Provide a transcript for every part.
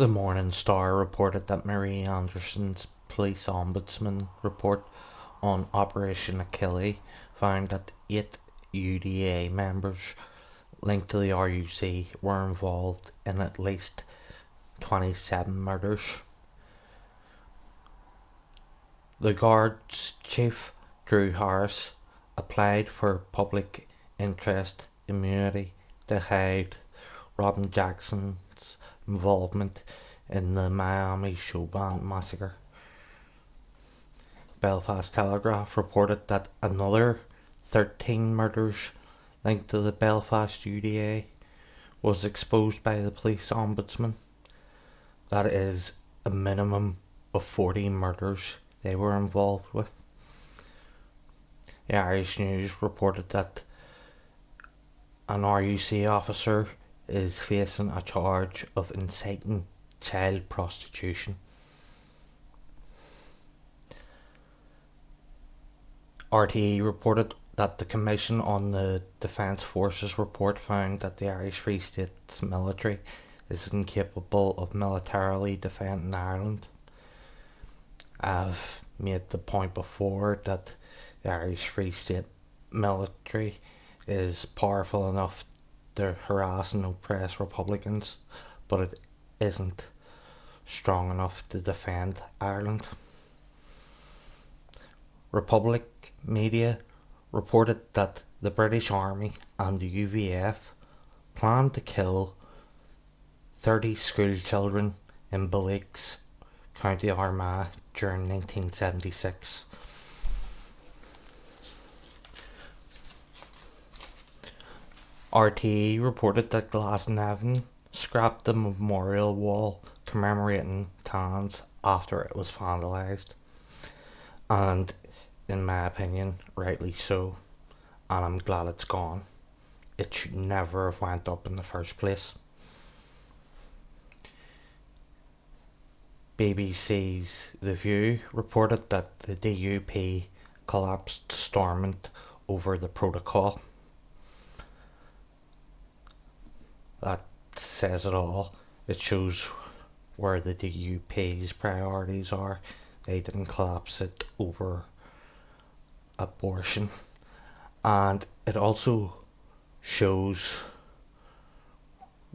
The Morning Star reported that Marie Anderson's police ombudsman report on Operation Achille found that 8 UDA members linked to the RUC were involved in at least 27 murders. The Guards chief, Drew Harris, applied for public interest immunity to hide Robin Jackson's involvement in the Miami show band massacre. Belfast Telegraph reported that another 13 murders linked to the Belfast UDA was exposed by the police ombudsman. That is a minimum of 40 murders they were involved with. The Irish News reported that an RUC officer is facing a charge of inciting child prostitution. RTE reported that the Commission on the Defence Forces report found that the Irish Free State's military is incapable of militarily defending Ireland. I've made the point before that the Irish Free State military is powerful enough to harass and oppress Republicans, but it isn't strong enough to defend Ireland. Republic media reported that the British Army and the UVF planned to kill 30 school children in Belize, County Armagh during 1976. RTE reported that Glasnevin scrapped the memorial wall commemorating Tans after it was vandalised, and in my opinion, rightly so, and I'm glad it's gone. It should never have went up in the first place. BBC's The View reported that the DUP collapsed Stormont over the protocol. That says it all. It shows where the DUP's priorities are. They didn't collapse it over abortion. And it also shows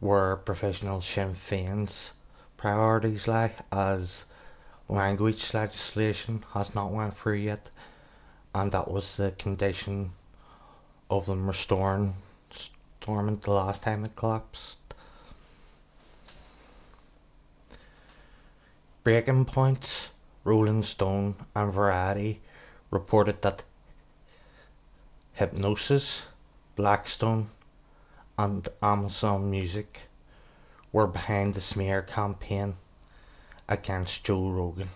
where professional Sinn Féin's priorities lie, as language legislation has not went through yet, and that was the condition of them restoring Stormont the last time it collapsed. Breaking Points, Rolling Stone and Variety reported that Hipgnosis, Blackstone and Amazon Music were behind the smear campaign against Joe Rogan.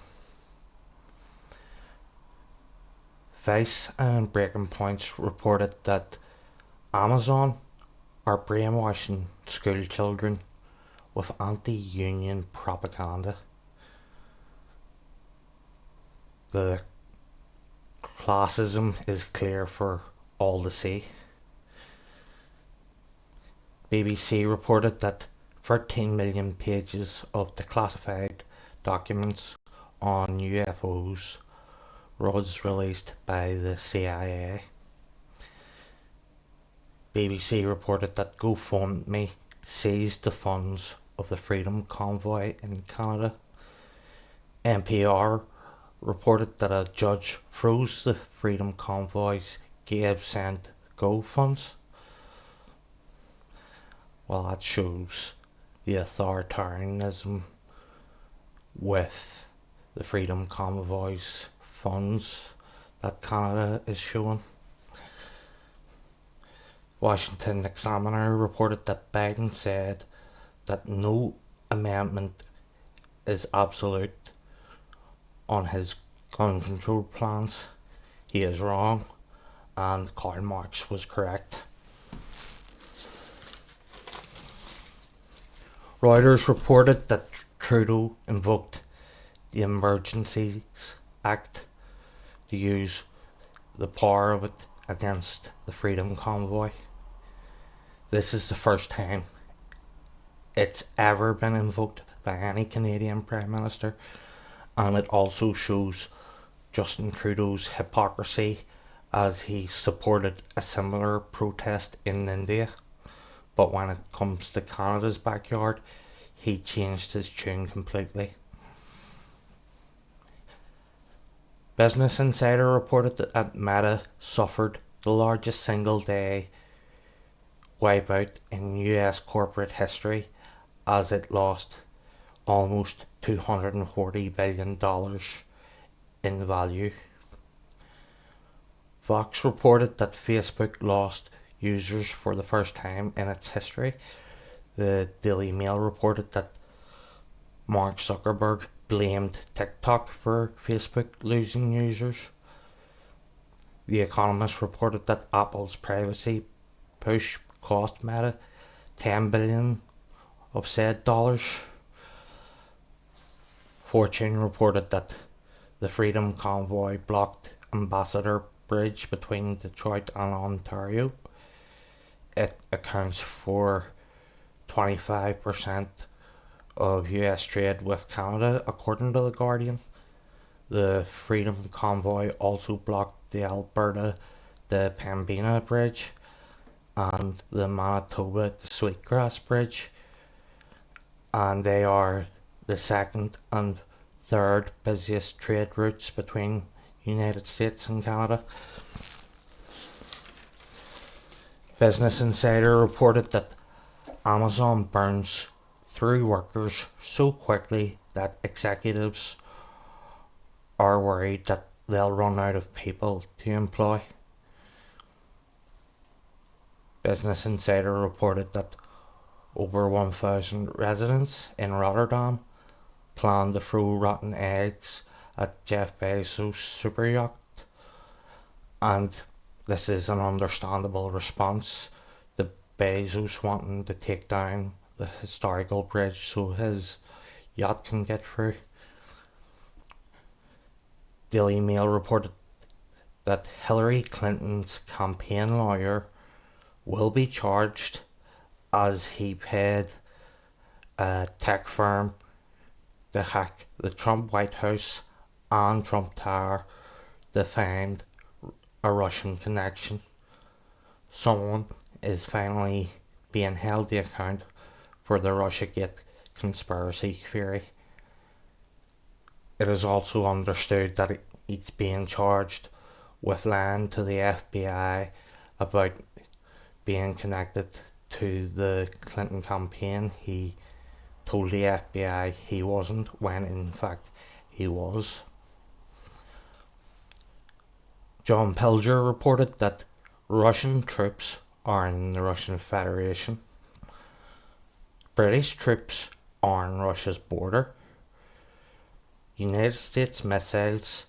Vice and Breaking Points reported that Amazon are brainwashing school children with anti-union propaganda. The classism is clear for all to see. BBC reported that 13 million pages of declassified documents on UFOs was released by the CIA. BBC reported that GoFundMe seized the funds of the Freedom Convoy in Canada. NPR reported that a judge froze the Freedom Convoy's Gabe Send Go funds. Well, that shows the authoritarianism with the Freedom Convoy's funds that Canada is showing. Washington Examiner reported that Biden said that no amendment is absolute on his gun control plans. He is wrong, and Karl Marx was correct. Reuters reported that Trudeau invoked the Emergencies Act to use the power of it against the Freedom Convoy. This is the first time it's ever been invoked by any Canadian Prime Minister, and it also shows Justin Trudeau's hypocrisy as he supported a similar protest in India, but when it comes to Canada's backyard, he changed his tune completely. Business Insider reported that Meta suffered the largest single day wipeout in US corporate history as it lost almost $240 billion in value. Vox reported that Facebook lost users for the first time in its history. The Daily Mail reported that Mark Zuckerberg blamed TikTok for Facebook losing users. The Economist reported that Apple's privacy push cost Meta $10 billion of said dollars. Fortune reported that the Freedom Convoy blocked Ambassador Bridge between Detroit and Ontario. It accounts for 25% of US trade with Canada, according to The Guardian. The Freedom Convoy also blocked the Alberta to Pembina Bridge and the Manitoba to Sweetgrass Bridge, and they are the second and third busiest trade routes between United States and Canada. Business Insider reported that Amazon burns through workers so quickly that executives are worried that they'll run out of people to employ. Business Insider reported that over 1,000 residents in Rotterdam plan to throw rotten eggs at Jeff Bezos' super yacht, and this is an understandable response to Bezos wanting to take down the historical bridge so his yacht can get through. Daily Mail reported that Hillary Clinton's campaign lawyer will be charged as he paid a tech firm to hack the Trump White House and Trump Tower to find a Russian connection. Someone is finally being held to account for the Russiagate conspiracy theory. It is also understood that he's being charged with lying to the FBI about being connected to the Clinton campaign. He told the FBI he wasn't, when in fact he was. John Pilger reported that Russian troops are in the Russian Federation. British troops are on Russia's border. United States missiles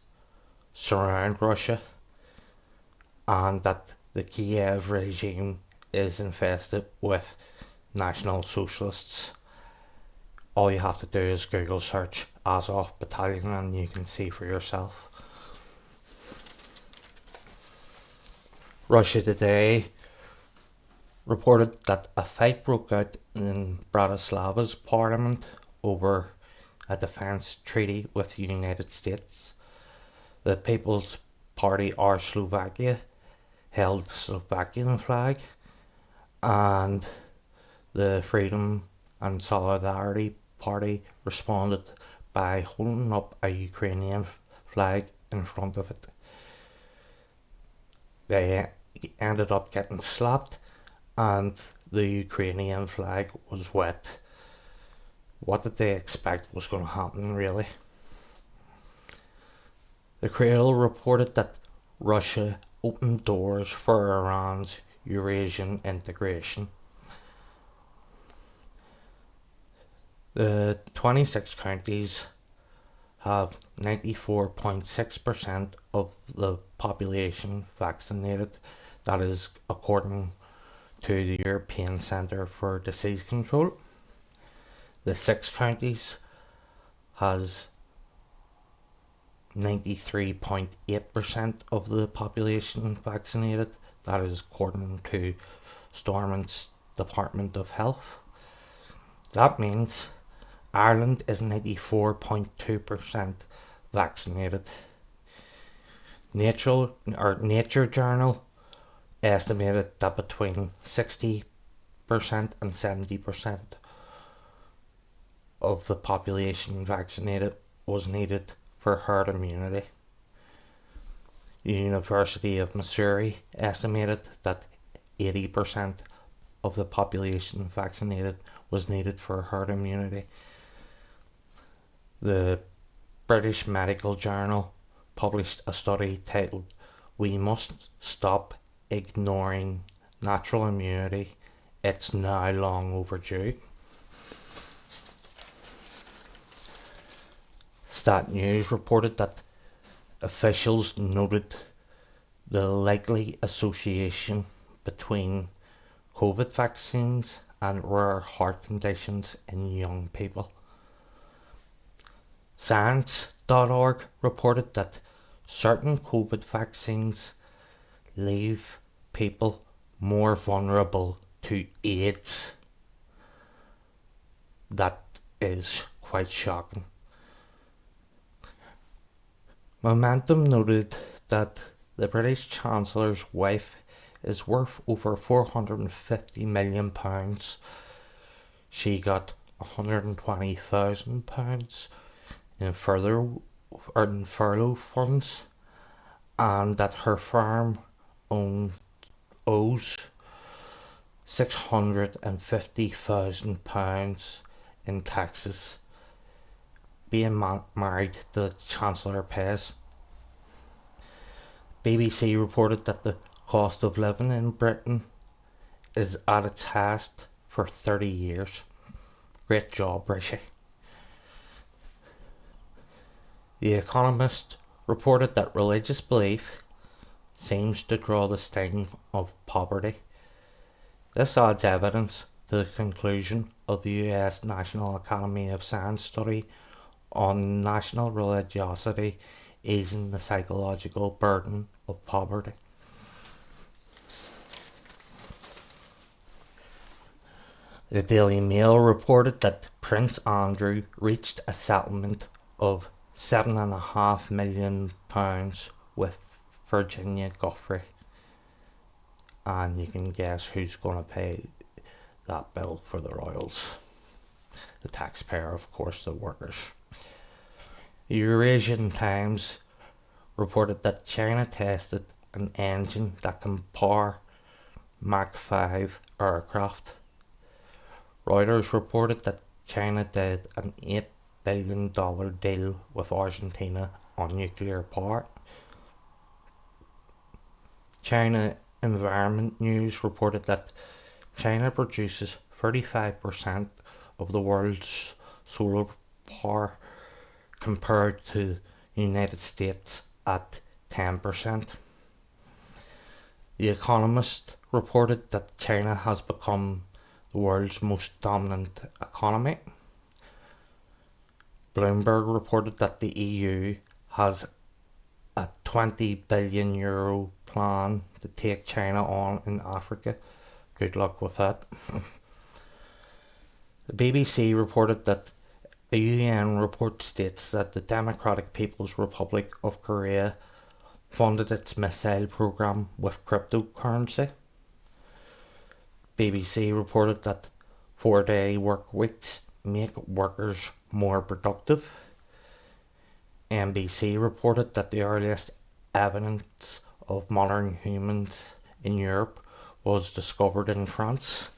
surround Russia, and that the Kiev regime is infested with National Socialists. All you have to do is Google search Azov Battalion and you can see for yourself. Russia Today reported that a fight broke out in Bratislava's parliament over a defence treaty with the United States. The People's Party or Slovakia held the Slovakian flag, and the Freedom and Solidarity Party responded by holding up a Ukrainian flag in front of it. They ended up getting slapped and the Ukrainian flag was wet. What did they expect was going to happen, really? The Cradle reported that Russia opened doors for Iran's Eurasian integration. The 26 counties have 94.6% of the population vaccinated. That is according to the European Centre for Disease Control. The 6 counties has 93.8% of the population vaccinated. That is according to Stormont's Department of Health. That means Ireland is 94.2% vaccinated. Nature Journal estimated that between 60% and 70% of the population vaccinated was needed for herd immunity. The University of Missouri estimated that 80% of the population vaccinated was needed for herd immunity. The British Medical Journal published a study titled "We Must Stop Ignoring Natural Immunity. It's now long overdue." Stat News reported that officials noted the likely association between COVID vaccines and rare heart conditions in young people. Science.org reported that certain COVID vaccines leave people more vulnerable to AIDS. That is quite shocking. Momentum noted that the British Chancellor's wife is worth over £450 million. She got £120,000 in furlough funds, and that her firm owes £650,000 in taxes being married to the Chancellor pays. BBC reported that the cost of living in Britain is at its highest for 30 years. Great job, Rishi. The Economist reported that religious belief seems to draw the sting of poverty. This adds evidence to the conclusion of the US National Academy of Science study on national religiosity easing the psychological burden of poverty. The Daily Mail reported that Prince Andrew reached a settlement of £7.5 million with Virginia Giuffre, and you can guess who's going to pay that bill for the royals. The taxpayer, of course, the workers. The Eurasian Times reported that China tested an engine that can power Mach 5 aircraft. Reuters reported that China did an $8 billion deal with Argentina on nuclear power. China Environment News reported that China produces 35% of the world's solar power compared to the United States at 10%. The Economist reported that China has become the world's most dominant economy. Bloomberg reported that the EU has a €20 billion plan to take China on in Africa. Good luck with that. The BBC reported that a UN report states that the Democratic People's Republic of Korea funded its missile program with cryptocurrency. BBC reported that 4-day work weeks make workers more productive. NBC reported that the earliest evidence of modern humans in Europe was discovered in France.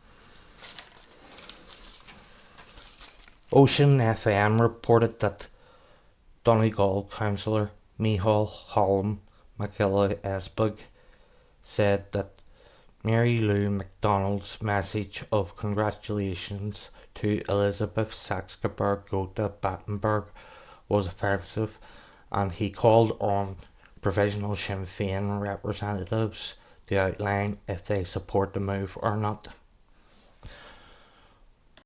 Ocean FM reported that Donegal councillor Micheál Holm McKillop said that Mary Lou McDonald's message of congratulations to Elizabeth Saxe-Coburg Gotha-Battenberg was offensive, and he called on provisional Sinn Féin representatives to outline if they support the move or not.